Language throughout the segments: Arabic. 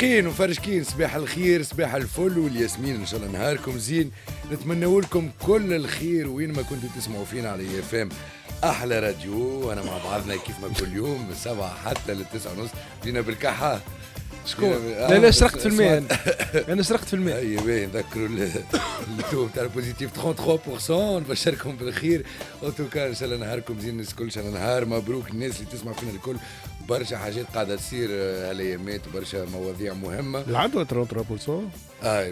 متفائقين وفرشكين. صباح الخير، صباح الفل والياسمين، ان شاء الله نهاركم زين. نتمنى لكم كل الخير وين ما كنتوا تسمعوا فينا على FM احلى راديو. وانا مع بعضنا كيف ما كل يوم من 7 حتى ل 9:30 جينا بالكحه. شكون؟ لا شرقت في الماء. انا شرقت في الماء. اي باهي نذكروا التو تاع البوزيتيف 33%. نبشركم بالخير. اوتوكا ان شاء الله نهاركم زين الناس الكل. ان شاء الله نهار مبروك الناس اللي تسمع فينا الكل. برشا حاجات قاعده تصير هالايامات وبرشا مواضيع مهمه. العدوى 33%.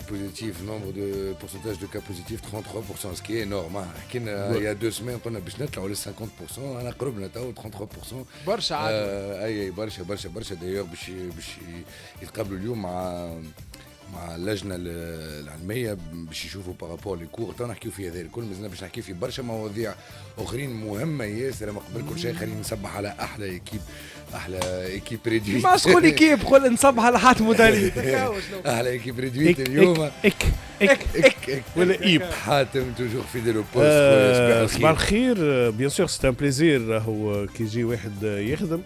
بوزيتيف نومبر دو بورسنتاج دو كا بوزيتيف 33%، سكي نورمال. حكينا يا 2 سيمين قلنا باش نطلعوا لل 50%. انا قربنا تو 33%. برشا عدوى. اي برشا برشا برشا. دايوغ باش يتقابلوا اليوم مع اللجنه العلميه باش يشوفوا بارابور لي كور. تو نحكيو في هذا الكل، مازلنا باش نحكي في برشا مواضيع اخرين مهمه ياسر. ما قبل كل شيء خلينا نصبح على احلى ايكيب ريدويت. ما تقول ايكيب، قول نصبح على حاتم ودالي. احلى ايكيب ريدويت اليوم. اك ولا ايب حاتم توجور فيديل او بوست. صباح الخير. بيان سور سي ان بليزير هو كي يجي واحد يخدم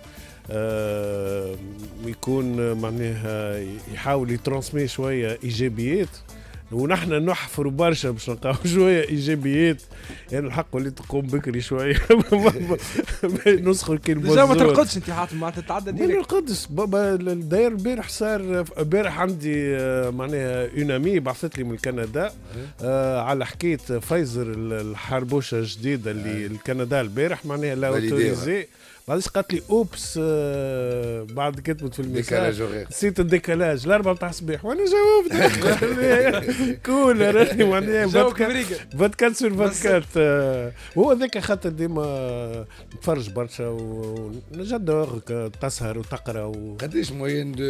ويكون معناها يحاول يترانسمي شويه ايجابيات، ونحن نحفر برشا باش نلقاو شويه ايجابيات. يعني الحق وليت تقوم بكري شويه نسخر كي البوز. ما ترقدش انت حاتم، ما تتعدى ديريكت. ما نرقدش بابا. داير البارح صار البارح عندي معناها اون امي بعثت لي من كندا على حكايه فايزر الحربوشه الجديده اللي الكندا البارح معناها لا اوتوريزي. بعدش قالت لي اوبس بعد كتبت في الميساج نسيت الديكالاج الاربعه تاع الصباح وانا جاوبت كول راني معناها فاتكات سور فاتكات. هو ذاك خاطر ديما نتفرج برشا ونجد تسهر وتقرا قداش موين دو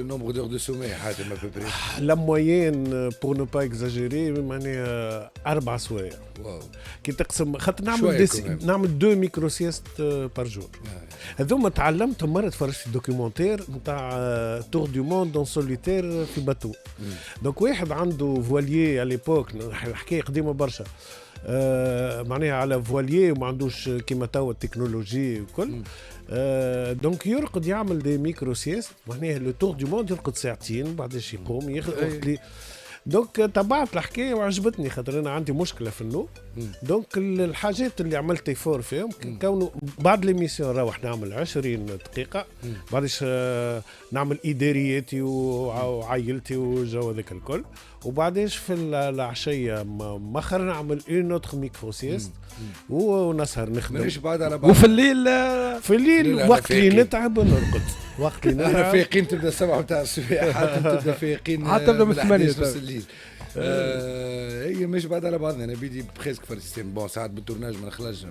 نومبر دور دو سومي حاتم ابوبري؟ لا موين بور نو با اكزاجيري معناها 4 سوايع. واو كي تقسم خاطر نعمل 2 ميكرو سيست بار جور. هذوما تعلمتهم مرة تفرجت في دوكيومنتير نتاع تور دو موند دون سوليتير في باتو. دونك واحد عنده فواليي على ليبوك، الحكاية قديمة برشا، معناها على فواليي وما عندوش كيما توا التكنولوجي وكل. دونك يرقد يعمل دي ميكرو سيست معناها لو تور دو موند، يرقد ساعتين بعدش يقوم ياخذ لي. دونك تبعت الحكايه وعجبتني خاطر انا عندي مشكله في النوم. دونك الحاجات اللي عملت فور فيهم كونه بعد ليميسيون نروح نعمل 20 دقيقه بعدش نعمل ادارياتي وعائلتي وجو هذاك الكل، وبعدش في العشيه مخر نعمل اون اوتر ميكرو سيست ونسهر نخدم. وفي الليل وقت اللي نتعب نرقد. وقت اللي احنا فايقين تبدا 7 تاع الصباح حتى تبدا فايقين حتى تبدا من 8 الليل. هي مش بعد على بعضنا. انا بيدي بريسك في السيستم. بون ساعات بالتورناج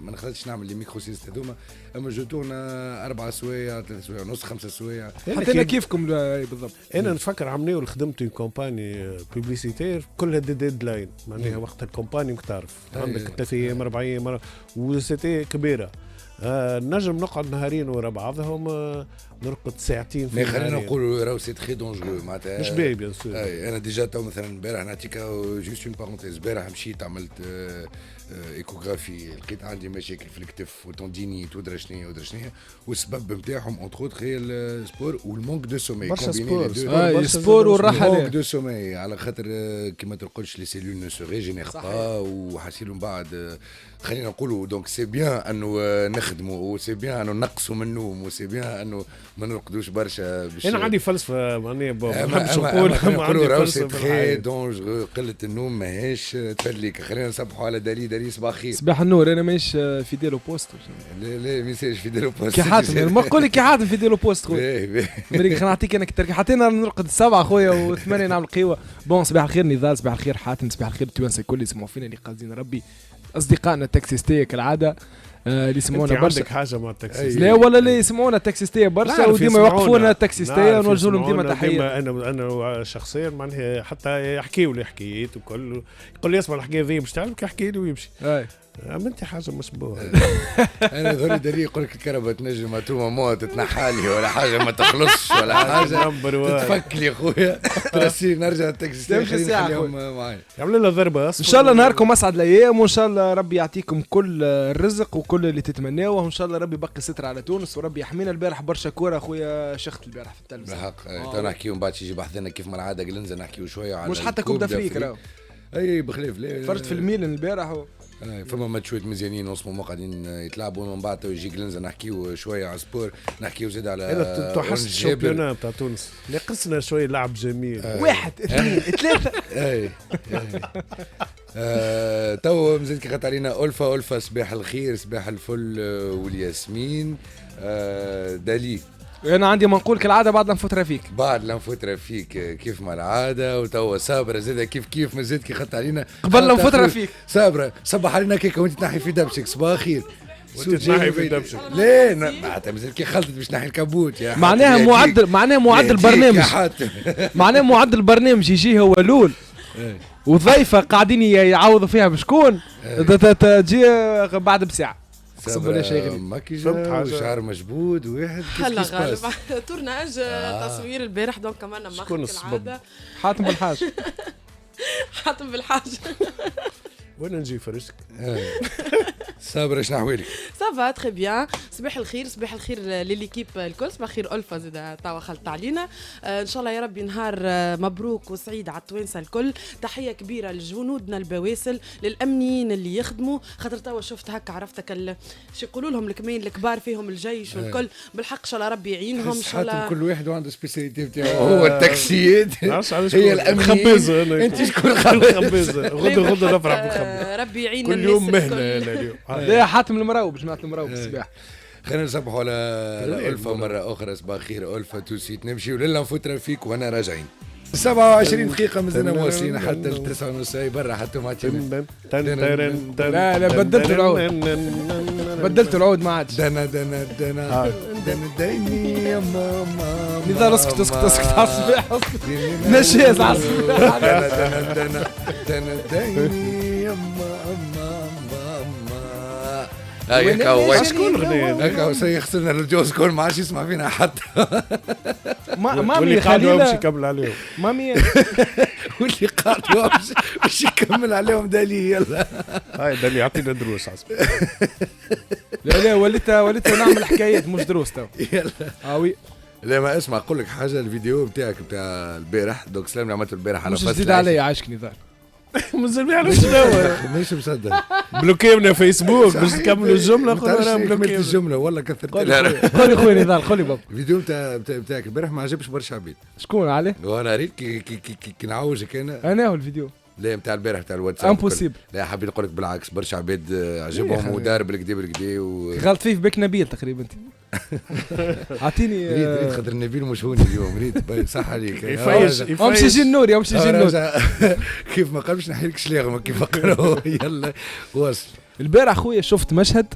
ما نخرجش نعمل لي ميكرو سيست هذوما، اما جوتونا 4 سوايع 3 سوايع ونص 5 سوايع. حتى انا كيفكم بالضبط. انا نفكر عملوا خدمت كومباني بوبليسيتير كلها ديدلاين معناها وقت الكومباني تعرف عندك 3 ايام 4 ايام وسيتي كبيره. نجم نقعد نهارين ورا بعضهم نرقد ساعتين في خلينا نقولوا راهو سي تري دونجرو معناتها مش باهي بيان سور. انا ديجا تو مثلا امبارح نعطيك جوست اون بارونتيز. امبارح مشيت عملت ايكوغرافي، لقيت عندي مشاكل في الكتف وتوندينيت ودرا شنيا والسبب نتاعهم اونتر اوت هي السبور والمونك دو سومي. برشا سبور السبور والراحه. المونك دو سومي على خاطر كيما تقولش لي سيلول نو سو ريجينير با، وحاسين من بعد خلينا نقولوا دونك سي بيان انه نخدموا وسي بيان انه نقصوا من النوم وسي بيان انه ما نرقدوش برشا. انا عندي فلسفه معناها ما نحبش نقولوا راهو سي تري دونجرو. قله النوم ماهيش تفليك. خلينا نصبحوا على دالي صباح خير. صباح النور. انا ماهيش فيديلو بوست. لا ميساج فيديلو بوست كي حاتم ما نقول لك كي حاتم فيديلو بوست خويا. مريك خلينا نعطيك انا كترك حتى انا نرقد 7 خويا و8 نعمل قهوه. بون صباح الخير نضال، صباح الخير حاتم، صباح الخير التوانسه الكل يسمعوا فينا اللي قاصدين ربي. اصدقائنا التاكسيستيه كالعاده اللي يسمعونا برشا. عندك حاجه مع التاكسيستيه؟ لا ولا اللي يسمعونا التاكسيستيه برشا وديما يوقفونا التاكسيستيه ونوجه لهم ديما تحيه. انا شخصيا معناها حتى يحكيوا لي حكايات وكل يقول لي اسمع الحكايه ذي باش تعمل يحكي لي ويمشي. عملت حاجه مشبوهه. انا ذولي دليل يقول لك الكهرباء تنجم توما موت تتنحالي ولا حاجه ما تخلصش ولا حاجه تتفك لي خويا ترسي نرجع التاكسي خليهم معايا. يعمل لنا ضربه. ان شاء الله نهاركم اسعد الايام وان شاء الله ربي يعطيكم كل الرزق وكل كل اللي تتمناه، وان شاء الله ربي يبقي ستر على تونس وربي يحمينا. البارح برشا كوره اخويا شخت البارح في التلفزيون بالحق. تو نحكيو من بعد يجي بحثنا كيف ما العاده قلنزا نحكيو شويه على مش حتى كوب دافريك راهو. اي بخلاف فرجت في الميلان البارح فما ماتشات مزيانين وصموا قاعدين يتلعبوا ومن بعد يجي جلنزا نحكيو شويه على سبور، نحكيو زيد على تحس الشامبيونات بتاع تونس ناقصنا شويه لعب جميل. 1 2 3 اي تو مازال كي خاطر علينا ألفا صباح الخير صباح الفل والياسمين. دالي انا عندي ما نقول كالعاده بعد نفوت رفيق كيف ما العاده. وتوا صابره زاد كيف مازال كي خاطر علينا قبل نفوت رفيق صابره صبح علينا كيك وانت تنحي في دبشك صباح الخير تنحي في دبشك. لا معناتها مازال كي خلطت باش نحي الكابوت يا معناها معدل برنامج معناها معدل برنامج يجي هو لول وضيفه قاعدين يعوضوا فيها بشكون تجي بعد بساعه اقسم بالله شيء غريب. ماكيجا شعر مجبود واحد هلا غالب تورناج تصوير البارح دونك كمان شكون السبب؟ حاتم بالحاج حاتم بالحاج وين نجي فرشك؟ صابره شنو احوالك؟ سافا تري بيان. صباح الخير لليكيب الكل. صباح الخير ألفا زاد توا خلت علينا. ان شاء الله يا ربي نهار مبروك وسعيد على التوانسه الكل. تحيه كبيره لجنودنا البواسل للامنيين اللي يخدموا خاطر توا شفت هكا عرفتك شو يقولوا لهم الكمين الكبار فيهم الجيش والكل بالحق ان شاء الله ربي يعينهم ان شاء الله. كل واحد عنده سبيسياليتي نتاعو. هو التاكسيات هي الامنيين انت شكون خبازه غدا نفرح بالخبز ربي يعين كل يوم مهنه اليوم. لا حاتم المراوب جماعه المراوب الصباح. خلينا نصبحوا على ألفا مرة أخرى. صباح الخير ألفا توسيت نمشي ولله نفوت فيك وأنا راجعين 27 دقيقة مازلنا مواصلين حتى 9:30 برا حتى ما لا بدلت العود ما عادش. دنا دايني يا ماما نضال اسكت على الصباح نشاز على الصباح. دنا دايني يا ماما هاي هو شكون غني هكا سيخسرنا الجوز كل ما عادش يسمع فينا حتى. مامي خليل باش يكمل عليهم مامي واللي قاعد باش يكمل عليهم دالي. يلا هاي دالي يعطينا دروس عصبي. لا وليت نعمل حكايات مش دروس تو. يلا وي لا ما اسمع اقول لك حاجه. الفيديو نتاعك نتاع البارح دوك سلام اللي عملته البارح على مش جديد علي عاشقني ذا مازال ما يعرفش شنو مش مصدق. بلوكيونا فيسبوك باش تكملوا الجمله خذ بلوكيت الجمله والله كثرت. قولي خويا نضال قولي بابا. الفيديو نتاعك البارح ما عجبش برشا عبيد. شكون عليه؟ وانا ريت كي نعوجك انا هو الفيديو لا نتاع البارح نتاع الواتساب امبوسيبل. لا حبيت نقول لك بالعكس برشا عباد عجبهم ودار بالكدا غلط فيه بك نبيل تقريبا انت. اعطيني ريت خاطر نبيل مش هوني اليوم ريت صح عليك. امشي جي النور كيف ما قال باش نحيلك شلاغ كيف قالوا. يلا واصل. البارح خويا شفت مشهد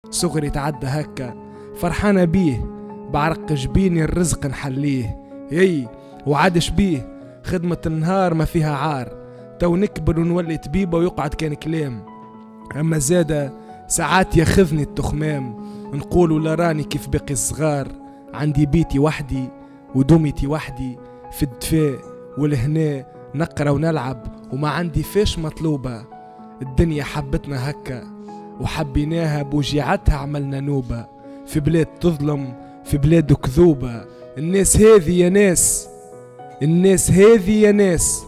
صغري تعدى هكا فرحانة بيه بعرق جبيني الرزق نحليه يي وعادش بيه خدمة النهار ما فيها عار تو نكبر ونولي طبيبة ويقعد كان كلام أما زادة ساعات ياخذني التخمام نقولوا لا راني كيف باقي الصغار عندي بيتي وحدي ودوميتي وحدي في الدفاء والهنا نقرا ونلعب وما عندي فيش مطلوبة الدنيا حبتنا هكا وحبيناها بوجيعتها عملنا نوبة في بلاد تظلم في بلاد كذوبة الناس هذه يا ناس الناس هذه يا ناس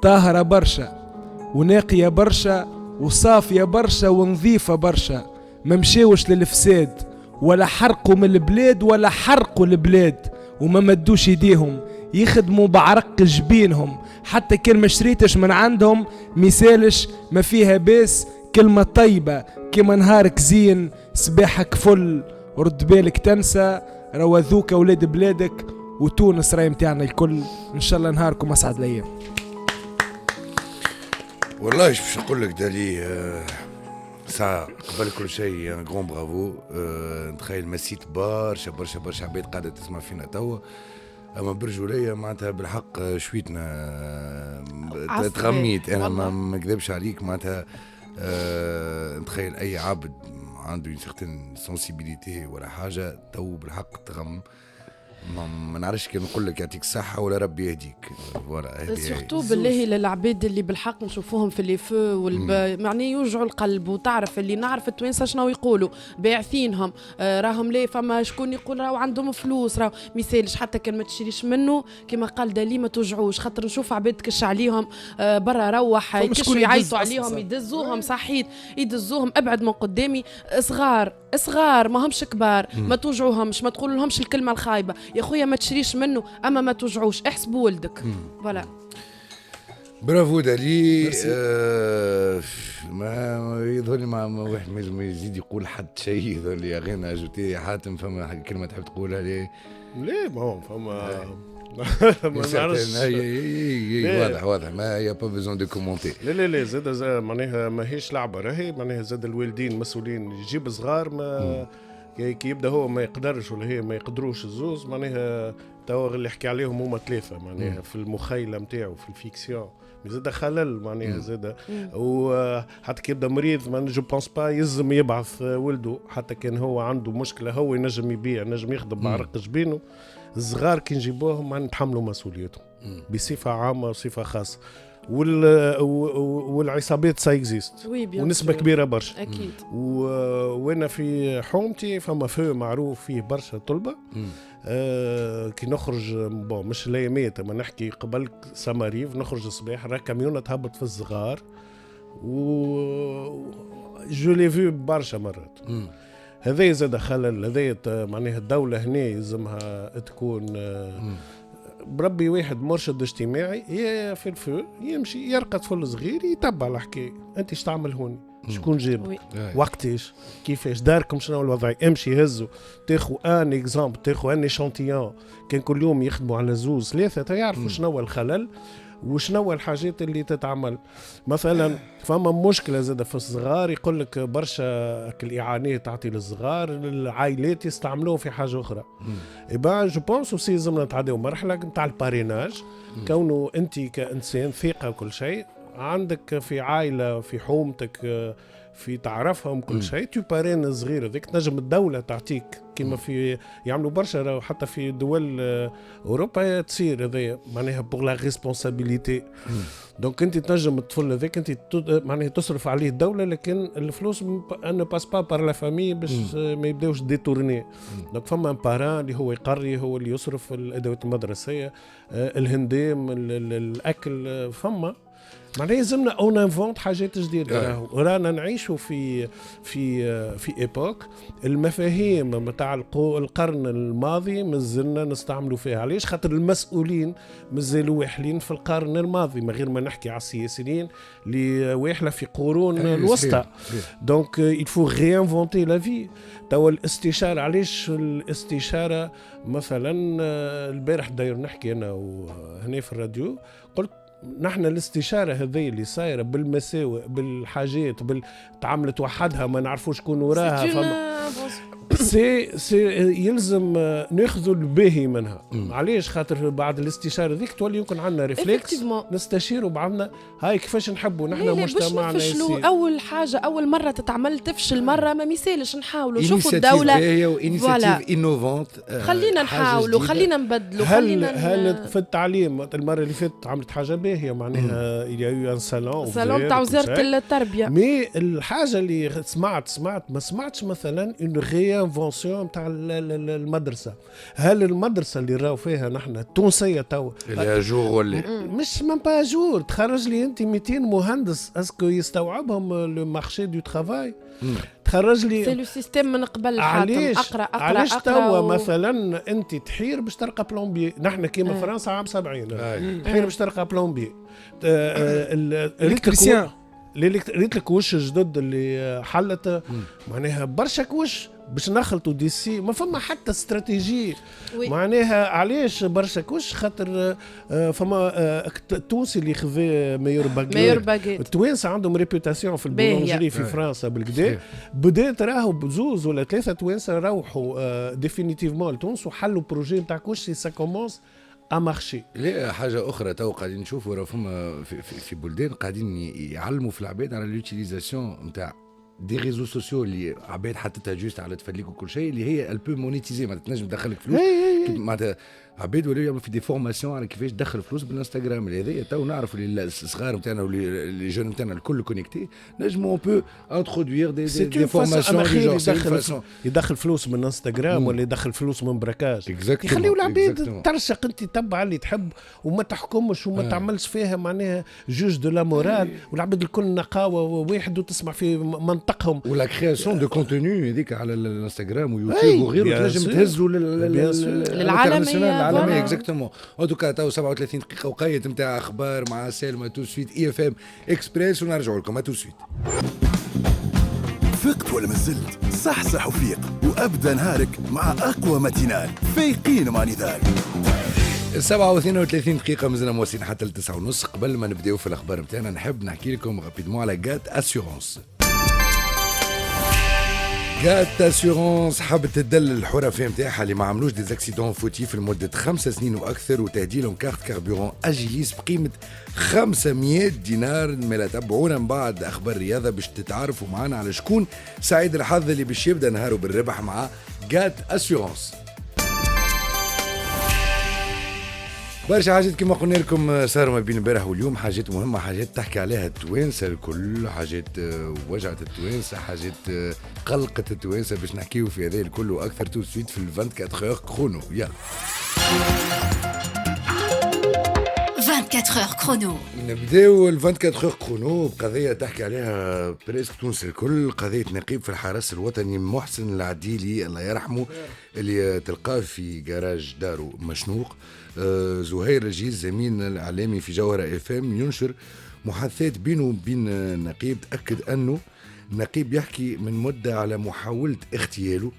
طاهرة برشا وناقية برشا وصافية برشا ونظيفة برشا ما مشيوش للفساد ولا حرقوا من البلاد ولا حرقوا البلاد وما مدوش يديهم يخدموا بعرق جبينهم حتى كان ما شريتش من عندهم مثالش ما فيها باس كلمة طيبة كما نهارك زين صباحك فل ورد بالك تنسى روذوك أولاد بلادك وتونس راي متاعنا الكل إن شاء الله نهاركم أسعد الأيام. والله باش نقول لك دالي ساعة قبل كل شيء ان غون برافو. نتخيل مسيت برشا برشا برشا عباد قاعدة تسمع فينا توا اما برجولية معناتها بالحق شويتنا تغميت انا ما نكذبش عليك معناتها. نتخيل اي عبد عنده سيغتين سنسيبيليتي ولا حاجة تو بالحق تغم ما نعرفش كي نقول لك يعطيك الصحة ولا ربي يهديك. فوالا سورتو بالله للعباد اللي بالحق نشوفوهم في لي فو معني يوجعوا القلب وتعرف اللي نعرف التوانسه شنو يقولوا باعثينهم راهم ليه فما شكون يقول راهو عندهم فلوس راهو مثالش حتى كان ما تشريش منه كما قال دالي ما توجعوش خاطر نشوف عباد تكش عليهم برا روح يكشوا يعيطوا عليهم يدزوهم صحيت يدزوهم ابعد من قدامي صغار ما همش كبار ما توجعوهمش ما تقول لهمش الكلمه الخايبه يا خويا ما تشريش منه اما ما توجعوش احسبوا ولدك. فوالا برافو دالي. ما يظهر لي ما واحد ما يزيد يقول حد شيء يظهر لي غير اجوتي حاتم فما كلمه تحب تقولها لي لا ما هو فما ما نعرفش واضح ما يا با بيزون دو كومونتي. لا زاد معناها ماهيش لعبه راهي معناها زاد الوالدين مسؤولين يجيب صغار ما كي يبدا هو ما يقدرش ولا هي ما يقدروش الزوز معناها توا اللي يحكي عليهم هما ثلاثه معناها في المخيله نتاعو في الفيكسيون زاد خلل معناها زاد وحتى كي يبدا مريض ما جو بونس با يلزم يبعث ولده حتى كان هو عنده مشكله هو ينجم يبيع ينجم يخدم بعرق جبينه. الصغار كي نجيبوهم ما نتحملوا مسؤوليتهم بصفه عامه وصفه خاصه والعصابات سايكزيست ونسبة كبيرة برشا أكيد. وانا في حومتي فما فو معروف فيه برشا طلبة كي نخرج مش لايمات ما نحكي قبل سماريف نخرج الصباح راه كاميونة تهبط في الصغار جو لي فيو برشا مرات. هذا زاد خلل هذا معناها الدولة هنا يلزمها تكون بربي واحد مرشد اجتماعي في الفو يمشي يرقى طفل صغير يتبع الحكايه انت ايش تعمل هون شكون جاب وقتاش كيفاش داركم شنو الوضع امشي هزوا تاخذ ان اكزامبل تاخذ ان شانتيون كان كل يوم يخدموا على زوز ثلاثه يعرفوا شنو الخلل وشنو الحاجات اللي تتعمل. مثلا فما مشكله زاده في الصغار يقول لك برشا الاعانات تعطي للصغار العائلات يستعملوه في حاجه اخرى. ايبا جو بونس وسي لازمنا نتعداو مرحله نتاع الباريناج كونه انت كانسان ثقه وكل شيء عندك في عائله في حومتك في تعرفهم كل شيء تو بارين صغير هذيك تنجم الدوله تعطيك كما في يعملوا برشا حتى في دول اوروبا تصير هذا معناها بور لا ريسبونسابيلتي. دونك انت تنجم الطفل هذاك انت معناها تصرف عليه الدوله لكن الفلوس ان باس با بار لا فامي باش ما يبداوش ديتورني. دونك فما باران اللي هو يقري هو اللي يصرف الادوات المدرسيه الهندام الاكل فما معناها يلزمنا اون انفونت حاجات جديده. رانا نعيشوا في ايبوك المفاهيم نتاع القرن الماضي مازلنا نستعملوا فيها. علاش؟ خاطر المسؤولين مازالوا واحلين في القرن الماضي من غير ما نحكي على السياسيين اللي واحله في قرون الوسطى. دونك يلفو ريانفونتي لا في. توا الاستشاره علاش الاستشاره مثلا البارح داير نحكي انا وهنا في الراديو قلت نحن الاستشاره هذه اللي صايره بالمساوئ بالحاجات تعاملت وحدها ما نعرفوش شكون وراها سي يلزم ناخذوا الباهي منها. علاش؟ خاطر بعد الاستشاره ذيك تولي يمكن عندنا ريفلكس نستشيروا بعضنا هاي كيفاش نحبوا نحن مجتمعنا يسير. اول حاجه اول مره تتعمل تفشل مره ما مثالش نحاولوا شوفوا الدوله انيشيتيف انوفونت خلينا نحاولوا خلينا نبدلوا هل في التعليم المره اللي فاتت عملت حاجه باهيه معناها يا سالون تاع وزاره التربيه. مي الحاجه اللي ما سمعتش مثلا ان ريانفونسيون تاع المدرسه. هل المدرسه اللي راو فيها نحن التونسيه تو اللي جور ولا مش من با جور تخرج لي انت 200 مهندس اسكو يستوعبهم لو مارشي دو ترافاي؟ تخرج لي سي لو سيستيم من قبل حاتم اقرا علاش توا مثلا انت تحير باش تلقى بلومبي نحن كيما فرنسا عام 70 تحير باش تلقى بلومبي الكتريسيان ريت لك وش جدد اللي حلت معناها برشا وش باش نخلطوا دي سي ما فما حتى استراتيجي معناها علاش برشا وش خاطر فما التونسي اللي خذا مايور باغيت التوانسه عندهم ريبيوتاسيون في البولونجري في فرنسا بالكدا بدات راهو بزوز ولا ثلاثه توانسه روحوا ديفينيتيفمون لتونس وحلوا بروجي نتاع كلشي سا كومونس امارشي. لا حاجه اخرى تو قاعدين نشوفوا راه فما في بلدان قاعدين يعلموا في العباد على اليوتيليزاسيون نتاع دي ريزو سوسيو اللي عباد حطتها جوست على تفليك وكل شيء اللي هي البو مونيتيزي ما تنجم تدخلك فلوس معناتها عباد ولاو يعملوا في دي فورماسيون على كيفاش تدخل فلوس بالانستغرام. هذايا تو نعرفوا اللي الصغار نتاعنا واللي جون نتاعنا الكل كونيكتي نجموا بو انترودوير دي فورماسيون يدخل فلوس من انستغرام ولا يدخل فلوس من براكاج يخليوا العباد ترشق انت تبع اللي تحب وما تحكمش وما تعملش فيها معناها جوج دو لا مورال والعباد الكل نقاوه واحد وتسمع في منطقهم ولا كرياسيون دو كونتوني هذيك على الانستغرام ويوتيوب وغيره تنجم تهزوا للعالميه اكزاكتومون. ان توكا تو 37 دقيقه وقيت نتاع اخبار مع سالمه تو سويت اي اف ام اكسبريس ونرجعوا لكم تو سويت. فقت ولا مازلت صحصح وفيق وابدا نهارك مع اقوى ماتينال فايقين مع نضال. 37 دقيقة مازلنا موصلين حتى ل 9:30. قبل ما نبداو في الأخبار نتاعنا نحب نحكي لكم رابيدمون على غات أسيورونس. غات أسيورونس حبت تدلل الحرفاء نتاعها اللي ما عملوش دي زاكسيدون فوتيف لمدة 5 سنين وأكثر وتهديلهم كارت كاربورون أجيليس بقيمة 500 دينار. مالا تبعونا من بعد أخبار الرياضة باش تتعرفوا معنا على شكون سعيد الحظ اللي باش يبدأ نهاره بالربح مع غات أسيورونس. برشا حاجات كما قلنا لكم صاروا ما بين البارح واليوم، حاجات مهمة، حاجات تحكي عليها التوانسة الكل، حاجات وجعت التوانسة، حاجات قلقت التوانسة باش نحكيو في هذا الكل وأكثر تو سويت في 24 هور كرونو. يلا 24 هور كرونو. نبداو 24 هور كرونو بقضية تحكي عليها بريسك تونس الكل، قضية نقيب في الحرس الوطني محسن العديلي الله يرحمه اللي تلقاه في جراج دارو مشنوق. زهير الجيل زميلنا الإعلامي في جوهرة اف ام ينشر محادثات بينه وبين نقيب، تأكد أنه نقيب يحكي من مدة على محاولة اغتياله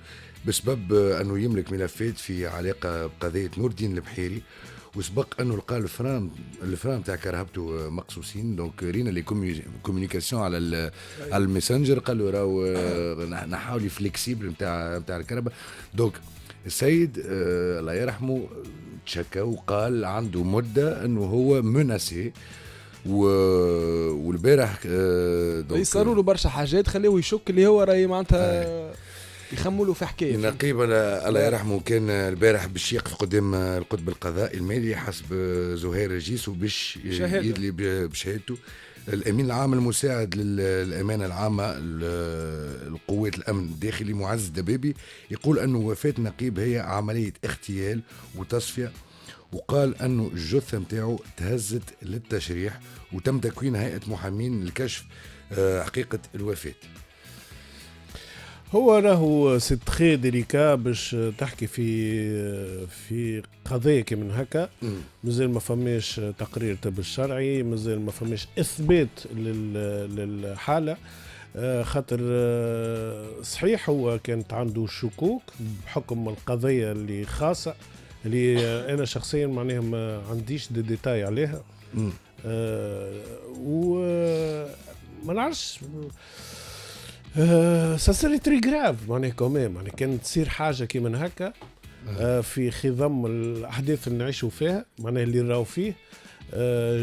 بسبب أنه يملك ملفات في علاقة بقضية نور الدين البحيري، وسبق أنه لقى الفرام تاع كرهبته مقصوصين. دونك رينا لي كوميونيكاسيون على الميسنجر قالوا راهو نحاول فليكسيبل نتاع الكهرباء. دونك السيد الله يرحمه تشكى وقال عنده مدة أنه هو مناسي والبارح يصاروا له برشا حاجات خليه يشك اللي هو راهي معناتها يخموا له في حكايه. نقيب الله يرحمه كان البارح باش يقف قدام القطب القضائي المالي حسب زهير الجيس وباش يدلي بشهادته. الأمين العام المساعد للأمانة العامة لقوات الأمن الداخلي معز دبابي يقول أنه وفاة نقيب هي عملية اغتيال وتصفية، وقال أنه الجثة متاعه تهزت للتشريح وتم تكوين هيئة محامين لكشف حقيقة الوفاة. هو راهو سي تري ديليكا باش تحكي في قضيه كيما هكا. مازال ما فماش تقرير طب الشرعي، مازال ما فماش اثبات للحاله، خاطر صحيح هو كانت عنده شكوك بحكم القضيه اللي خاصه اللي انا شخصيا معناها ما عنديش دي ديتاي عليها. وما نعرفش سا سيري تري جراف معناها كوميم، يعني كانت تصير حاجه كيما هكا في خضم الاحداث اللي نعيشوا فيها معناها اللي راهو فيه.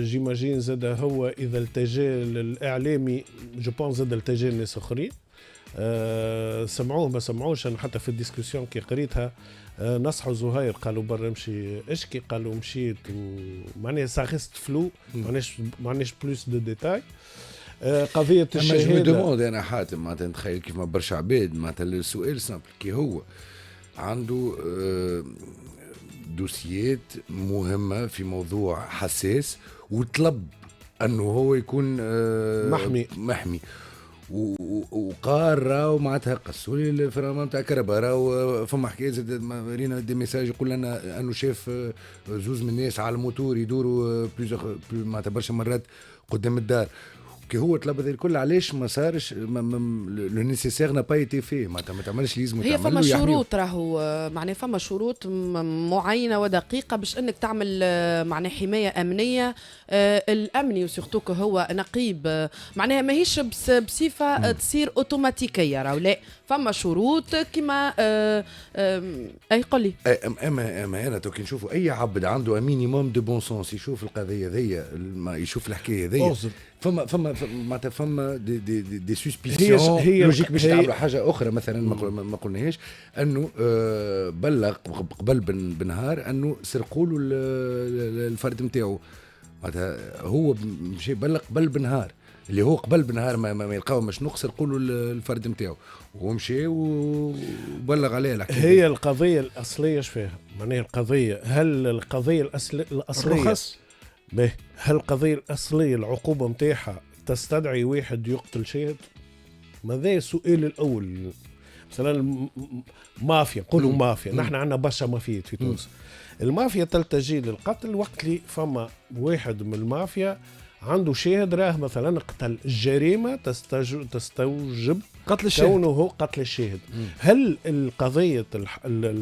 جيماجين زاد هو اذا التجا للاعلامي جو بونس زاد التجا لناس اخرين سمعوه ما سمعوش. انا حتى في الديسكسيون كي قريتها نصحوا زهير قالوا برا امشي اشكي، قالوا مشيت ومعناها ساغست فلو معناش بلوس دو ديتاي. قضيه الشهاده انا حاتم معناتها نتخيل كيف ما برشا عباد معناتها السؤال سامبل كي هو عنده دوسيات مهمه في موضوع حساس وطلب انه هو يكون محمي وقارة ومعناتها قصوا لي الفرامل تاع كهرباء راهو فما حكايه زاد رينا دي ميساج يقول لنا انه شاف زوز من الناس على الموتور يدوروا معناتها برشا مرات قدام الدار. كي هو طلب هذا الكل علاش ما صارش لو نيسيسير نا با ايتي في معناتها ما تعملش لازم هي فما شروط راهو معناها فما شروط معينه ودقيقه باش انك تعمل معناها حمايه امنيه. الامني وسورتو هو نقيب معناها ماهيش بصفه تصير اوتوماتيكيه راهو لا فما شروط كما اي قل لي اما انا تو كي نشوفوا اي عبد عنده مينيموم دو بون سونس يشوف القضيه ذي يشوف الحكايه ذي فما دي سوسبيسيون لوجيك باش تعملوا حاجه اخرى مثلا ما قلناهاش انه بلغ قبل بنهار انه سرقوا له الفرد نتاعو معناتها هو مشي بلغ قبل بنهار اللي هو قبل بنهار ما يلقاو مشنوق سرقوا له الفرد نتاعو وهو مشي وبلغ عليه الحكايه. هي القضيه الاصليه ايش فيها معناها القضيه هل القضيه الاصليه هل القضية الأصلية العقوبة متاحة تستدعي واحد يقتل شاهد؟ ماذا السؤال الأول. مثلا مافيا نقولوا مافيا نحن عندنا برشا مافيات في تونس. المافيا تلتجي للقتل وقت اللي فما واحد من المافيا عنده شاهد راه مثلا قتل الجريمة تستوجب قتل الشاهد كونه قتل الشاهد. هل القضية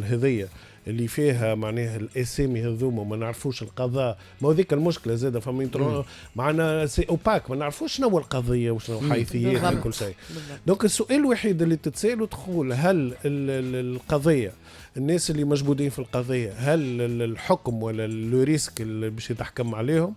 هذية اللي فيها معناها الاسامي هذوما ما نعرفوش القضاء ما ذيك المشكله زاده فما معنا سي اوباك ما نعرفوش شنو القضيه وشنو حيثيات وكل شيء. دونك السؤال الوحيد اللي تتساله تقول هل القضيه الناس اللي مجبودين في القضيه هل الحكم ولا الريسك اللي باش يتحكم عليهم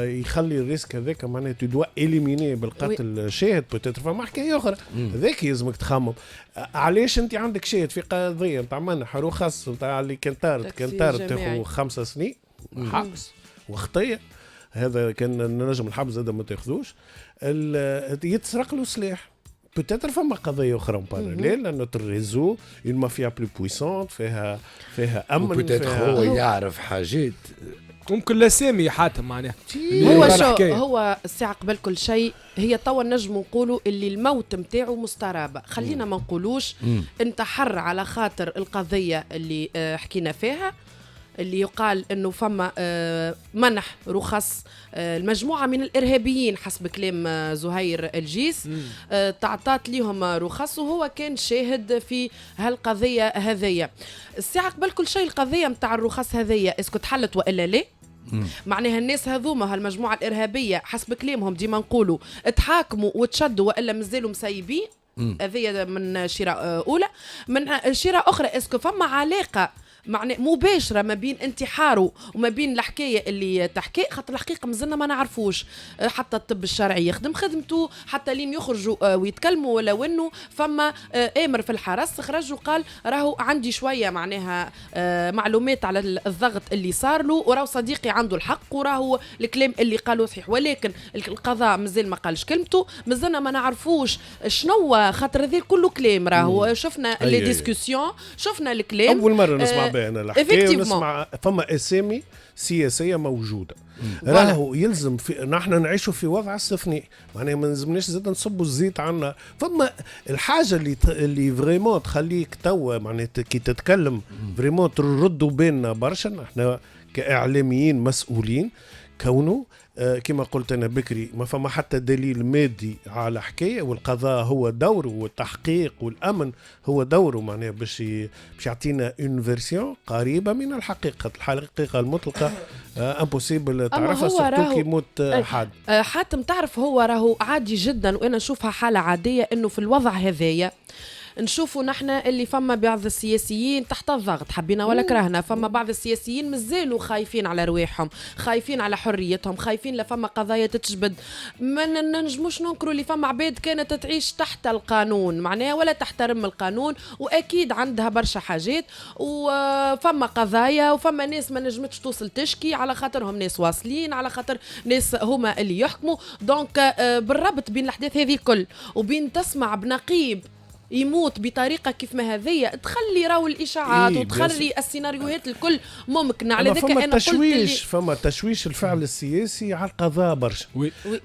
يخلي الريسك هذاك معناها تدوا إليميني بالقتل شاهد بوتيتر. فما حكايه اخرى هذاك يلزمك تخمم علاش انت عندك شاهد في قضيه نتاع منح رخص نتاع اللي كان طارت تاخذ 5 سنين حبس وخطيه. هذا كان نجم الحبس هذا ما تاخذوش يتسرق له سلاح بوتيتر. فما قضيه اخرى باراليل لانه الريزو اون مافيا بلو بويسونت فيها امن بوتيتر هو يعرف حاجات ممكن لاسامي حاتم معناها هو الساعة قبل كل شيء هي توا نجم نقولوا اللي الموت متاعه مسترابة. خلينا ما نقولوش انتحر على خاطر القضية اللي حكينا فيها اللي يقال انه فما منح رخص المجموعة من الارهابيين حسب كلام زهير الجيس تعطات ليهم رخص وهو كان شاهد في هالقضية هذية. الساعة قبل كل شيء القضية متاع الرخص هذية اسكو تحلت وإلا لا. معناها الناس هذوما هالمجموعة الإرهابية حسب كلامهم ديما نقولوا اتحاكموا وتشدوا وإلا مازالوا مسيبين. هذه من شيرة أولى. من شيرة أخرى اسكو فما علاقة معنى مباشرة ما بين انتحاره وما بين الحكاية اللي تحكي خاطر الحقيقة مازلنا ما نعرفوش. حتى الطب الشرعي يخدم خدمته حتى لين يخرجوا ويتكلموا ولو انه فما امر في الحرس خرج وقال راهو عندي شوية معناها معلومات على الضغط اللي صار له وراهو صديقي عنده الحق وراهو الكلام اللي قالوا صحيح ولكن القضاء مازال ما قالش كلمته. مازلنا ما نعرفوش شنو خاطر هذا كله كلام راهو شفنا لي ديسكوسيون شفنا الكلام اول مرة نسمع أنا الحكاية ونسمع فما أسامي سياسية موجودة راهو يلزم نحن نعيشوا في وضع استثنائي معناها ما نلزمناش زاد نصبوا الزيت عنا. فما الحاجة اللي فريمون تخليك توا معناها كي تتكلم فريمون تردوا بيننا برشا نحن كإعلاميين مسؤولين كونه كما قلت أنا بكري ما فما حتى دليل مادي على حكاية، والقضاء هو دوره والتحقيق والأمن هو دوره، معناه باش يعطينا اون فيرسيون قريبة من الحقيقة. الحقيقة المطلقة امبوسيبل تعرفها سورتو كي يموت حد. حاتم تعرف هو راهو عادي جدا، وأنا نشوفها حالة عادية إنه في الوضع هذايا نشوفوا نحن اللي فما بعض السياسيين تحت الضغط حبينا ولا كرهنا، فما بعض السياسيين مازالوا خايفين على رواحهم، خايفين على حريتهم، خايفين لفما قضايا تتجبد. ما ننجموش ننكروا اللي فما عباد كانت تعيش تحت القانون معناها ولا تحترم القانون، واكيد عندها برشا حاجات، وفما قضايا وفما ناس ما نجمتش توصل تشكي على خاطرهم ناس واصلين، على خاطر ناس هما اللي يحكموا. دونك بالربط بين الاحداث هذه الكل وبين تسمع بنقيب يموت بطريقه كيف ما هذية تخلي راو الاشاعات وتخلي السيناريوهات الكل ممكن. على ذلك انا تشويش فما تشويش الفعل السياسي على القضاء برشا.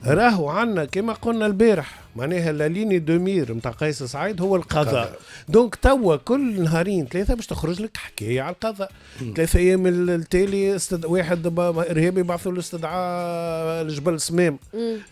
راهو عنا كما قلنا البارح معناها لا ليني دومير نتاع قيس سعيد هو القضاء. دونك توا كل نهارين ثلاثه باش تخرج لك حكايه على القضاء. 3 ايام التالي واحد ارهابي يبعثوا له استدعاء لجبل سمام.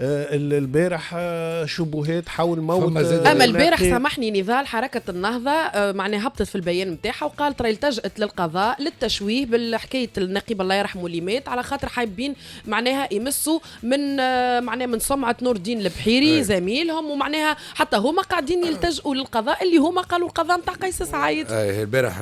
البارح شبهات حول موت. اما البارح سامحني نضال حركه النهضه معناها هبطت في البيان نتاعها وقالت راهي التجأت للقضاء للتشويه بالحكايه النقيب الله يرحمه اللي مات، على خاطر حابين معناها يمسوا من معناها من سمعه نور الدين البحيري زميل ومعناها حتى هما قاعدين يلتجئوا للقضاء اللي هما قالوا القضاء نتاع قيس سعيد. البارح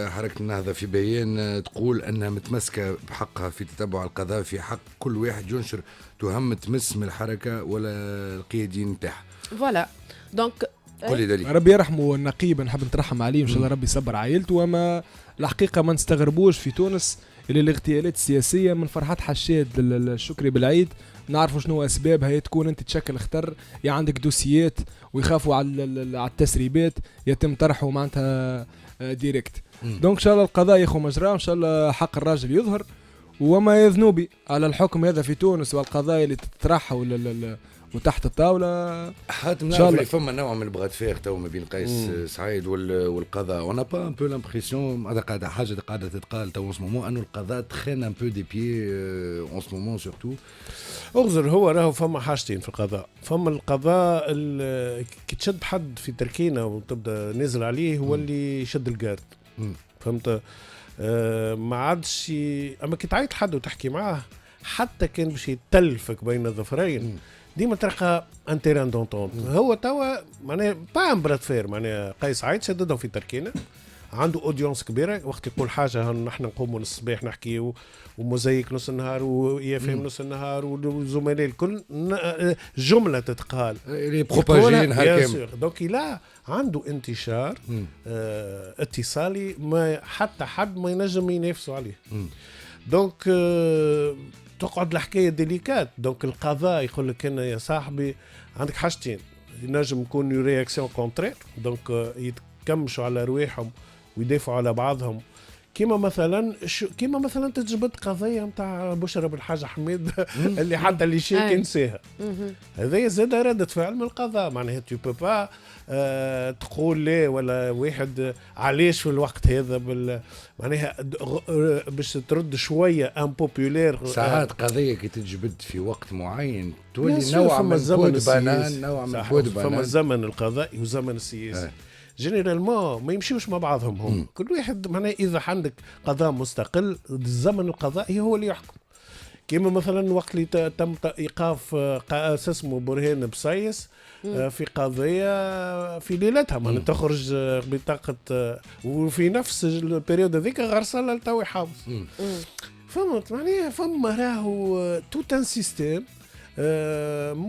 حركة النهضة في بيان تقول أنها متمسكة بحقها في تتبع القضاء في حق كل واحد ينشر تهم تمس من الحركة ولا القياديين نتاعها. فوالا دونك قولي دليل. ربي يرحمه النقيب، نحب نترحم عليه ان شاء الله ربي يصبر عائلته. وما الحقيقة ما نستغربوش في تونس اللي الاغتيالات السياسية من فرحات حشاد الشكري بالعيد نعرفوا شنو اسبابها. هي تكون انت تشكل اختر يا عندك دوسيات ويخافوا على التسريبات يتم طرحه معناتها ديريكت. دونك ان شاء الله القضاء ياخذ مجراه، ان شاء الله حق الراجل يظهر. وما يذنوبي على الحكم هذا في تونس والقضايا اللي تطرحها وتحت الطاوله حاتم نعرف فما نوع من البغاد فيغ تو ما بين قيس سعيد والقضاء. وانا با ان بو لامبريسيون هذا قاعده حاجه قاعده تتقال تو اس مومون انه القضاء تخين ان بو دي بيي اون اس مومون سورتو. اغزر هو راهو فما حاجتين في القضاء. فما القضاء كي تشد حد في تركينه وتبدا نزل عليه هو اللي يشد الجارد. فهمت؟ ما عادش اما كي تعيط حد وتحكي معاه حتى كان باش يتلفك بين الظفرين ديما تلقى ان تيران دونتونت. هو توا معناها با ان براد فير معناها قيس سعيد شددهم في تركينه عنده اودينس كبيره وقت يقول حاجه نحن نقوموا نص الصباح نحكيو وموزايك نص النهار ويافهم نص النهار والزملاء الكل جمله تتقال لي بروباجي نهار كامل. دونك لا عنده انتشار اتصالي ما حتى حد ما ينجم ينافسوا عليه. دونك تقعد الحكايه ديليكات. دونك القضاء يقول لك انا يا صاحبي عندك حاجتين ينجم يكون رياكسيون كونترير دونك يتكمشوا على رواحهم ويدافعوا على بعضهم كما مثلا تجبد قضيه نتاع بشرى بالحاج حميد اللي حتى اللي شيك ينساها. هذا زاد ردة فعل من القضاء معناها تو بو با تقول لي ولا واحد علاش في الوقت هذا معناها باش ترد شويه ان بوبولير. ساعات قضيه كي تجبد في وقت معين تولي نوع من بود بنان نوع من بود بنان. فما الزمن القضائي وزمن السياسي جينيرالمون ما يمشيوش مع بعضهم. هم كل واحد معناه اذا عندك قضاء مستقل الزمن القضائي هو اللي يحكم. كما مثلا وقت اللي تم ايقاف اسمه برهان بصيص في قضيه في ليلتها ما تخرج بطاقه وفي نفس البريود هذيك غرسله لتو حابس. فهمت معناها فما راهو توت ان سيستيم.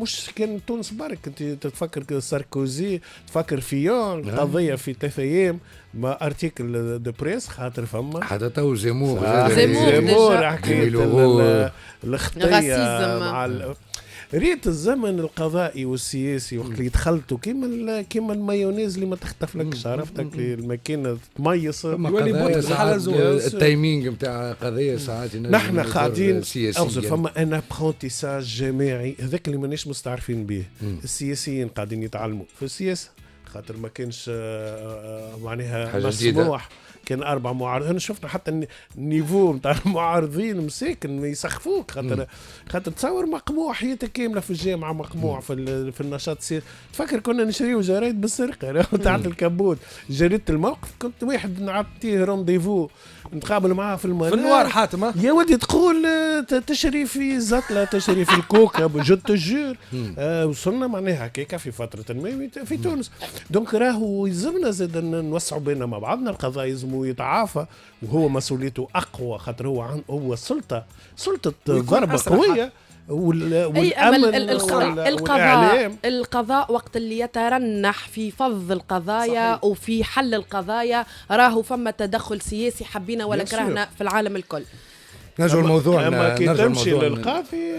مش كان تونس برك انت تتفكر ساركوزي تفكر فيون قضيه في 3 ايام ما ارتيكل دو بريس خاطر فما حتى تو زيمور حكايه الاخطيه مع ريت الزمن القضائي والسياسي وقت اللي دخلتوا كيما المايونيز اللي ما تختفلكش عرفتك الماكينه تميص التايمينج نتاع قضيه ساعات نحن قاعدين فما انا برونتيساج جماعي هذاك اللي مانيش مستعرفين به. السياسيين قاعدين يتعلموا في السياسه خاطر ما كانش معناها مسموح كان 4 معارضين. أنا شفنا حتى النيفو نتاع المعارضين مساكن يسخفوك خاطر تصور مقموع حياتك كامله في الجامعه مقموع في النشاط السياسي. تفكر كنا نشريو جرايد بالسرقه تاعت الكبوت جريدة الموقف. كنت واحد نعطيه رونديفو نتقابل معاه في المنار في النوار حاتم يا ولدي تقول تشري في زتلة تشري في الكوكب جو تجور. وصلنا معناها هكاك في فترة ما في تونس. دونك راهو يلزمنا زاد نوسعوا بيننا مع بعضنا. القضاء يلزمو يتعافى وهو مسؤوليته أقوى خاطر هو سلطة ضربة قوية. القضاء وقت اللي يترنح في فض القضايا صحيح. وفي حل القضايا راهو فما تدخل سياسي حبينا ولا كرهنا في العالم الكل. نرجع الموضوع اما كي تمشي للقاضي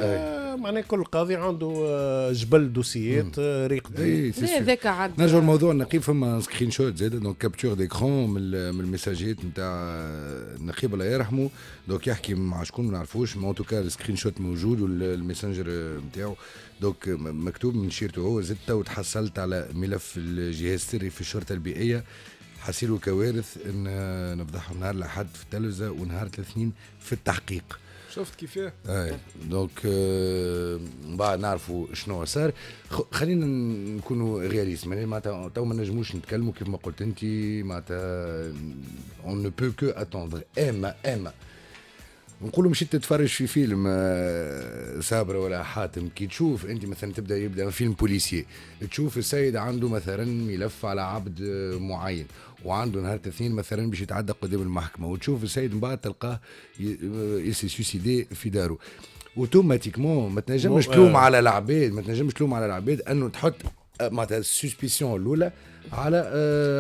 معناه كل قاضي عنده جبل دوسيات ريقدي هذاك عاد. نرجع الموضوع النقيب. فما سكرين شوت زاد دونك كابتور ديكرون من الميساجات نتاع النقيب الله يرحمه. دونك يحكي مع شكون ما نعرفوش ما توكا السكرين شوت موجود والميسنجر نتاعو. دونك مكتوب من شيرته هو زدت وتحصلت على ملف الجهاز السري في الشرطه البيئيه. حسيلو كوارث ان نفضحوا نهار الأحد في التلفزة ونهار الاثنين في التحقيق. شفت كيفاه؟ دونك بعد نعرفوا شنو صار. خلينا نكونوا رياليست. معناتها تو ما نجموش نتكلموا كيف ما قلت انت. معناتها اون نو بو كو اتوندر. اما نقولوا مشيت تتفرج في فيلم صابرة ولا حاتم. كي تشوف انت مثلا يبدا فيلم بوليسي تشوف السيد عنده مثلا ملف على عبد معين وعنده نهار الاثنين مثلا باش يتعدى قدام المحكمه وتشوف السيد من بعد تلقاه يسي سوسيدي في داره. اوتوماتيكمون ما تنجمش تلوم على العباد انه تحط معناتها السسبيسيون الاولى على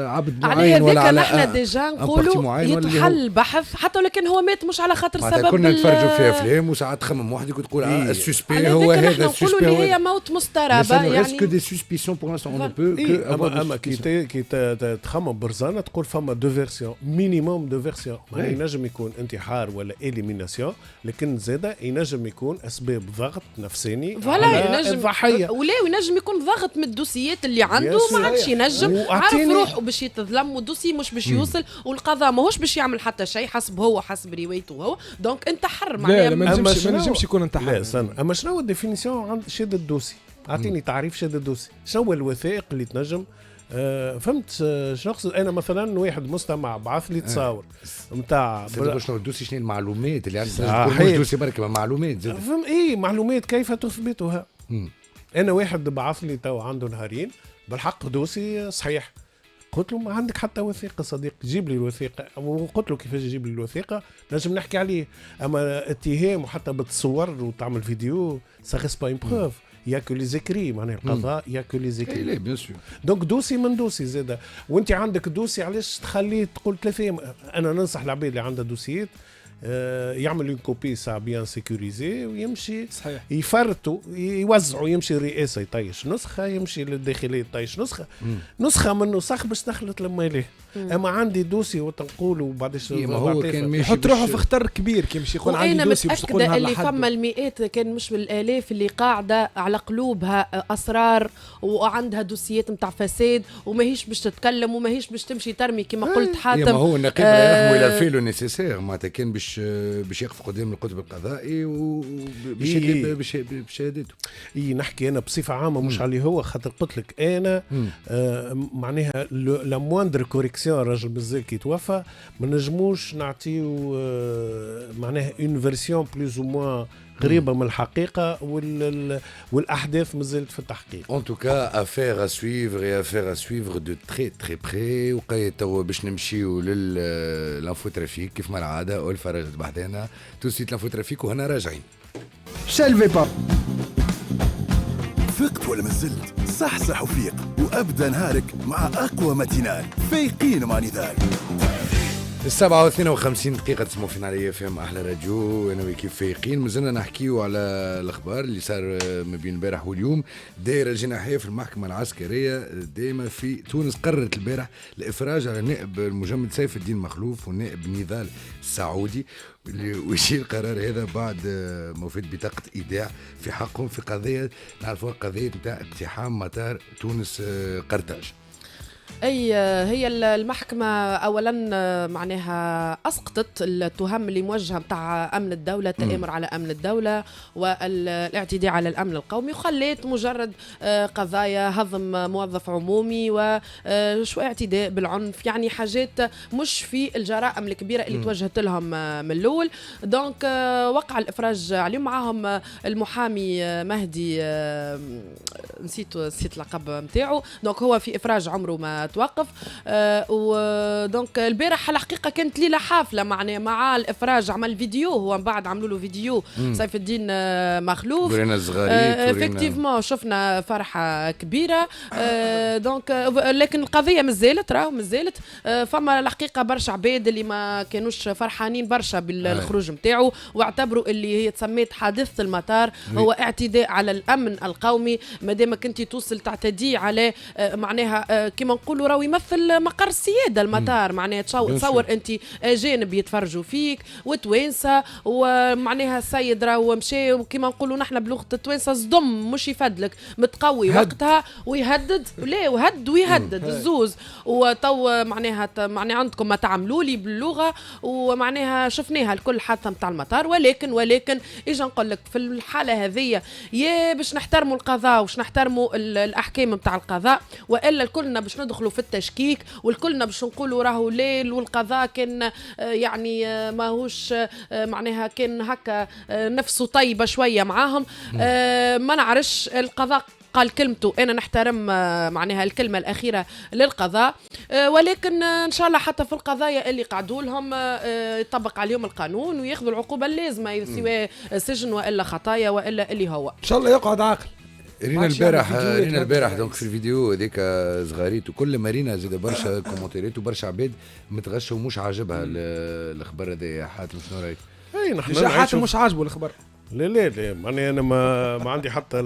عبد معين ولا على احنا ديجا نقولوا يتحل البحث حتى لو كان هو مات مش على خاطر سبب. كنا نتفرجوا في افلام وساعات تخمم وحدك وتقول السسبي هو هذا السسبي هو هي موت مستربه يعني كو دي سسبيسيون بور لانسون اون بو اما كي تخمم برزانه تقول فما دو فيرسيون مينيموم دو فيرسيون. يعني ينجم يكون انتحار ولا اليميناسيون لكن زاده ينجم يكون اسباب ضغط نفساني على الضحيه ولا ينجم يكون ضغط من الدوسيات اللي عنده ما عادش ينجم عارف روحه باش يتظلم والدوسي مش باش يوصل والقضاء ماهوش باش يعمل حتى شيء حسب روايته هو. دونك انتحر معناها ما نجمش يكون انتحر. لا استنى اما شنو الديفينيسيون عند شد الدوسي؟ اعطيني تعريف شد الدوسي. شنو الوثائق اللي تنجم فهمت شنو اقصد؟ انا مثلا واحد مستمع بعث لي تصاور نتاع شنو الدوسي شنو المعلومات اللي عندك مش دوسي برك معلومات زاد فهم معلومات كيف تثبتها. انا واحد بعث لي تو عنده نهارين بالحق دوسي صحيح. قلت له ما عندك حتى وثيقه صديق جيب لي الوثيقه. وقلت له كيفاش يجيب لي الوثيقه نجم نحكي عليه. اما اتهام وحتى بتصور وتعمل فيديو سا ريس با اون بروف يا كو لي زيكري معناها القضاء يا كو لي زيكري. لا بيان سور. دونك دوسي من دوسي زاده وانت عندك دوسي علاش تخليه تقول 3 ايام. انا ننصح العباد اللي عندها دوسيات يعمل اون كوبي سا بيان سيكوريزي ويمشي صحيح. يفرطوا يوزعوا يمشي الرئاسه يطيش نسخه يمشي للداخليه يطيش نسخه من نسخ باش تخلط لما يليه. اما عندي دوسي وتنقولوا بعد ما هو كان يحط روحه في خطر كبير كي يمشي يقول عندي دوسي باش تقول نهار اللي فما المئات كان مش بالالاف اللي قاعده على قلوبها اسرار وعندها دوسيات نتاع فساد وماهيش باش تتكلم وماهيش باش تمشي ترمي كما قلت حاتم. ما هو النقيب يرحمه الى فيلو نيسيسير معناتها كان باش يقف قدام القطب القضائي وباش بشهادته. نحكي انا بصفه عامه مش عليه هو خاطر قلت لك انا معناها لا موندر كوريكسيون راجل مازال كي توفى ما نجموش نعطيو معناها اون فيرسيون بلوز او موان قريبه من الحقيقه والاحداث مازالت في التحقيق. ان توكا افير ا سويفر اي افير ا سويفر دو تري تري بري. وقايت تو باش نمشيو للانفو ترافيك كيف ما العاده والفرج بحدنا تو سيت لانفو ترافيك وهنا راجعين. شلفي با فقت ولا مازلت صحصح وفيق وابدا نهارك مع اقوى متينال فايقين مع نضال. 7:52 دقيقة تسمعوا فينا على FM أحلى راديو. أنا وكيف فايقين مازلنا نحكيو على الأخبار اللي صار ما بين البارح واليوم. دائرة الجناحية في المحكمة العسكرية دائما في تونس قررت البارح الإفراج على النائب المجمد سيف الدين مخلوف والنائب نضال السعودي ويشير القرار هذا بعد موفد بطاقة إيداع في حقهم في قضية نعرفوها قضية نتاع اقتحام مطار تونس قرطاج. اي هي المحكمه اولا معناها اسقطت التهم اللي موجهه نتاع امن الدوله، التآمر على امن الدوله والاعتداء على الامن القومي، وخليت مجرد قضايا هضم موظف عمومي وشويه اعتداء بالعنف، يعني حاجات مش في الجرائم الكبيره اللي توجهت لهم من الاول. دونك وقع الافراج عليهم، معاهم المحامي مهدي نسيت اللقب نتاعو، دونك هو في افراج عمره ما توقف. ودونك البارح الحقيقه كانت ليله حافله مع الافراج، عمل فيديو هو من بعد عملوا له فيديو سيف الدين مخلوف، ورينا الصغاريت افكتيفمون شفنا فرحه كبيره. دونك لكن القضيه مازالت فما الحقيقه برشا عباد اللي ما كانوش فرحانين برشا بالخروج نتاعو، واعتبروا اللي هي تسميت حادثه المطار هو اعتداء على الامن القومي، مادامك انت توصل تعتدي على معناها كما نقولوا راهو يمثل مقر السياده المطار، معناها تصور انت اجانب يتفرجوا فيك وتوانسه، ومعناها السيد راهو مشى وكما نقولوا نحن بلغه التوانسه صدم مش يفدلك متقوي وقتها ويهدد، لا ويهدد الزوز، وتو معناها عندكم ما تعملوا لي باللغه، ومعناها شفناها الكل حادثه نتاع المطار. ولكن اجا نقول لك في الحاله هذه يا باش نحترموا القضاء وش نحترموا الاحكام نتاع القضاء، والا الكلنا باش ندخلوا في التشكيك، والكلنا باش نقولوا راهو ليل والقضاء كان يعني ماهوش معناها كان هكا نفسه طيبه شويه معاهم. ما نعرفش، القضاء قال كلمته، أنا نحترم معناها الكلمة الأخيرة للقضاء، ولكن إن شاء الله حتى في القضايا اللي قعدوا لهم يطبق عليهم القانون وياخذوا العقوبة اللازمة، سواء سجن وإلا خطايا وإلا اللي هو إن شاء الله يقعد عاقل. رينا البارح دونك في الفيديو هذيك صغاريت، وكل ما رينا زاد برشا كومنتات وبرشا عباد متغشوا ومش عاجبها الخبر هذا. حاتم شنو رايك؟ اي نحن حاتم مش عاجبه الخبر. لا معني انا ما عندي حتى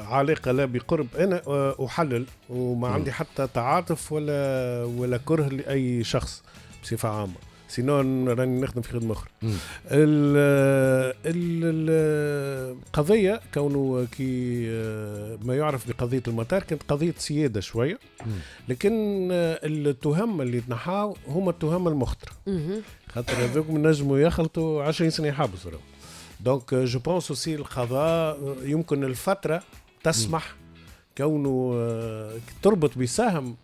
علاقه لا بقرب، انا احلل وما عندي حتى تعاطف ولا كره لاي شخص بصفه عامه، سينون راني نخدم في خدمه اخرى. القضيه كونه كي ما يعرف بقضيه المطار كانت قضيه سياده شويه، لكن التهم اللي تنحاو هما التهم المخطره، خاطر هذوك نجموا يخلطوا 20 سنه يحبسوا. دونك جو بونس اوسي القضاء يمكن الفتره تسمح كونه تربط بسهم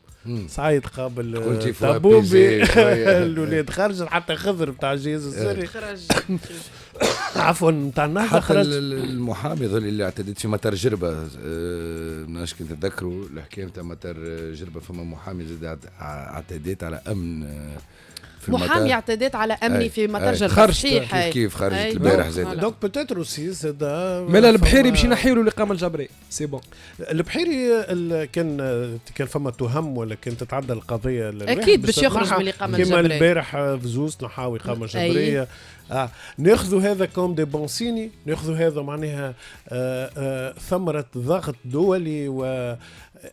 سعيد قابل تابوبي الولاد خرج حتى خضر بتاع الجهاز السري عفوا بتاع النهضه خرج. المحامي ظل اللي اعتدت في مطار جربه، ناش كنت تذكروا الحكايه نتاع مطار جربه، فما محامي زاد اعتدت على امن محامي اعتدت على امني في مطار جربه، خرجت كيف خرجت البارح زاد. دونك بوتيتر اوسي زاد مالا البحيري باش ينحيوا له الاقامه الجبريه سي بون. البحيري كان فما تهم ولا كانت تتعدى القضيه اكيد باش يخرج من الاقامه الجبريه، كما البارح فزوز نحاول اقامه جبريه. ناخذوا هذا كوم دي بونسيني، ناخذوا هذا معناها ثمره ضغط دولي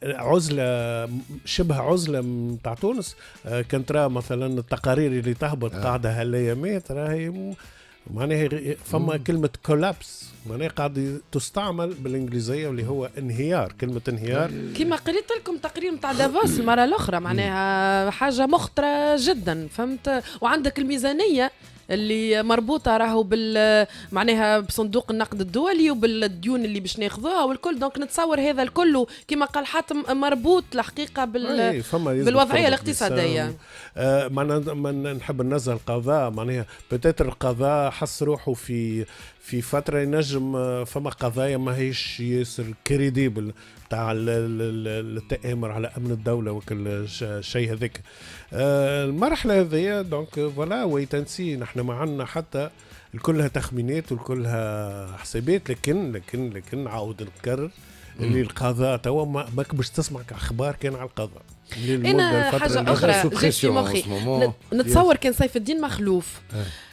وعزله شبه عزله نتاع تونس. كان ترى مثلا التقارير اللي تهبط قاعده هالايامات راهي معناها فما كلمه كولابس معناها قاعد تستعمل بالانجليزيه واللي هو انهيار، كلمه انهيار. كما قريت لكم تقرير نتاع دافوس المره الاخرى، معناها حاجه مخطره جدا، فهمت؟ وعندك الميزانيه اللي مربوطه راهو معناها بصندوق النقد الدولي وبالديون اللي باش ناخذوها والكل. دونك نتصور هذا الكل كما قال حاتم مربوط الحقيقه بالوضعيه الاقتصاديه. ما نحب ننزل القضاء، معناها بتاتر القضاء حس روحه في فتره ينجم فما قضايا ما هيش ياسر كريديبل تاع التآمر على امن الدوله وكل شيء هذاك. المرحله هذه دونك فوالا ويتنسي، نحن ما عندنا حتى الكلها تخمينات والكلها حسابات، لكن عاود نكرر اللي القضاء توا ما باش تسمع اخبار كان على القضاء. انا حاجه اخرى جات في مخي، نتصور كان سيف الدين مخلوف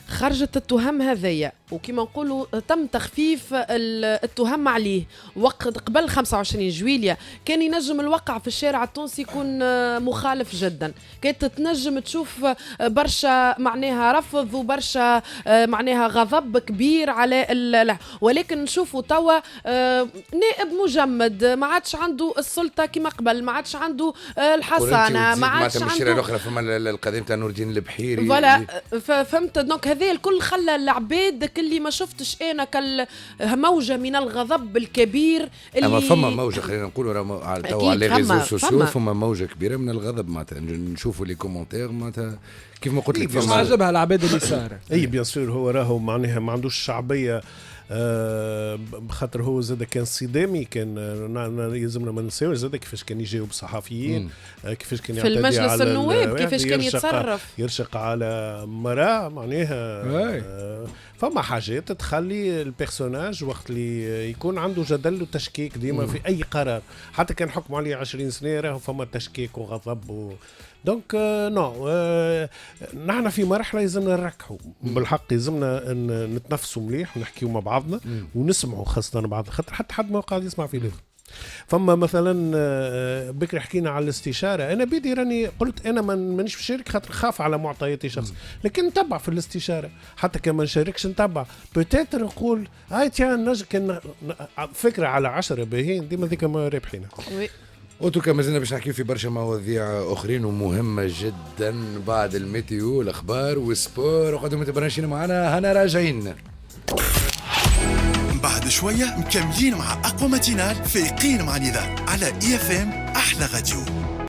خرجت التهم هذيا وكما نقولوا تم تخفيف التهم عليه وقت قبل 25 جويلية، كان ينجم الواقع في الشارع التونسي يكون مخالف جدا، كانت تنجم تشوف برشا معناها رفض وبرشا معناها غضب كبير على ولكن نشوفوا توا نائب مجمد ما عادش عنده السلطة كما قبل، ما عادش عنده الحصانة، ما عادش عنده الأخرى فما القضية تاع نور الدين البحيري فوالا فهمت. دونك هذا الكل خلى العباد اللي ما شفتش انا كالموجه من الغضب الكبير اللي اما فما موجه خلينا نقولوا توا على ريزو سوسيو فما موجه كبيره من الغضب معناتها نشوفوا لي كومونتير معناتها كيف ما قلت لك فما عجبها العباد اللي صار. اي بيان سور هو راهو معناها ما عندوش شعبيه بخاطر هو زاد كان صدامي، كان يلزمنا ما ننساوش زاد كيفاش كان يجاوب الصحفيين، كيفاش كان في المجلس النواب كيفاش كان يتصرف يرشق على مرأة معناها فما حاجات تخلي البيرسوناج وقت اللي يكون عنده جدل وتشكيك ديما في اي قرار، حتى كان حكموا عليه 20 سنه راهو فما تشكيك وغضب دونك نو نحن في مرحله يلزمنا نركحوا بالحق، يلزمنا نتنفسوا مليح ونحكيوا مع بعضنا ونسمعوا خاصه بعض، خاطر حتى حد ما قاعد يسمع في الاخر. فما مثلا بكري حكينا على الاستشاره، انا بيدي راني قلت انا مانيش بشارك خاطر خاف على معطياتي شخص، لكن نتبع في الاستشاره حتى كان ما نشاركش نتبع بوتيتر نقول هاي تيان كان فكره على 10 باهين ديما ذيك ما رابحينا. اوتوكا مازلنا باش نحكيو في برشا مواضيع اخرين ومهمه جدا بعد الميتيو الاخبار والسبور، وقدم تبرنشين معنا هنا راجعين بعد شويه مكملين مع اقوى ماتينال فايقين مع نضال على اي اف ام احلى راديو.